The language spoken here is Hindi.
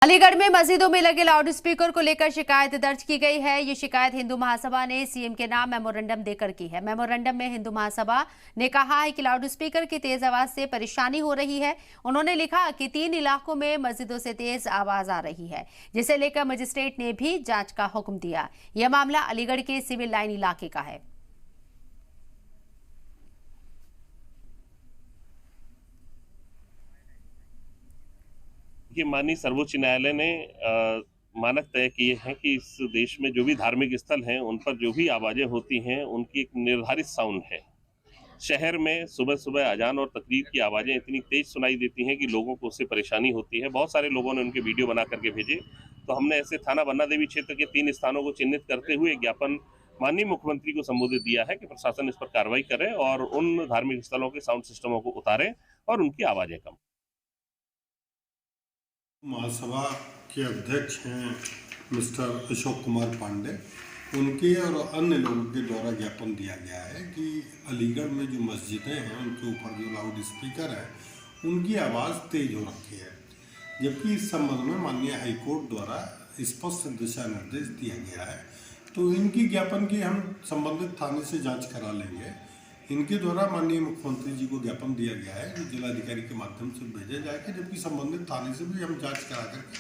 अलीगढ़ में मस्जिदों में लगे लाउड स्पीकर को लेकर शिकायत दर्ज की गई है। ये शिकायत हिंदू महासभा ने सीएम के नाम मेमोरेंडम देकर की है। मेमोरेंडम में हिंदू महासभा ने कहा है कि लाउड स्पीकर की तेज आवाज से परेशानी हो रही है। उन्होंने लिखा कि 3 इलाकों में मस्जिदों से तेज आवाज आ रही है, जिसे लेकर मजिस्ट्रेट ने भी जांच का हुक्म दिया। यह मामला अलीगढ़ के सिविल लाइन इलाके का है। कि माननीय सर्वोच्च न्यायालय ने मानक तय किए हैं कि इस देश में जो भी धार्मिक स्थल हैं उन पर जो भी आवाजें होती हैं उनकी एक निर्धारित साउंड है। शहर में सुबह सुबह अजान और तकरीर की आवाजें इतनी तेज सुनाई देती हैं कि लोगों को उससे परेशानी होती है। बहुत सारे लोगों ने उनके वीडियो बना करके भेजे, तो हमने ऐसे थाना बन्ना देवी क्षेत्र के 3 स्थानों को चिन्हित करते हुए ज्ञापन माननीय मुख्यमंत्री को संबोधित दिया है कि प्रशासन इस पर कार्रवाई करे और उन धार्मिक स्थलों के साउंड सिस्टमों को उतारे और उनकी आवाजें कम। महासभा के अध्यक्ष हैं मिस्टर अशोक कुमार पांडे। उनके और अन्य लोगों के द्वारा ज्ञापन दिया गया है कि अलीगढ़ में जो मस्जिदें हैं उनके ऊपर जो लाउड स्पीकर है उनकी आवाज़ तेज हो रखी है, जबकि इस संबंध में माननीय हाईकोर्ट द्वारा स्पष्ट दिशा निर्देश दिया गया है। तो इनकी ज्ञापन की हम संबंधित थाने से जांच करा लेंगे। इनके द्वारा माननीय मुख्यमंत्री जी को ज्ञापन दिया गया है जो जिलाधिकारी के माध्यम से भेजा जाएगा, जबकि संबंधित थाने से भी हम जांच करा करके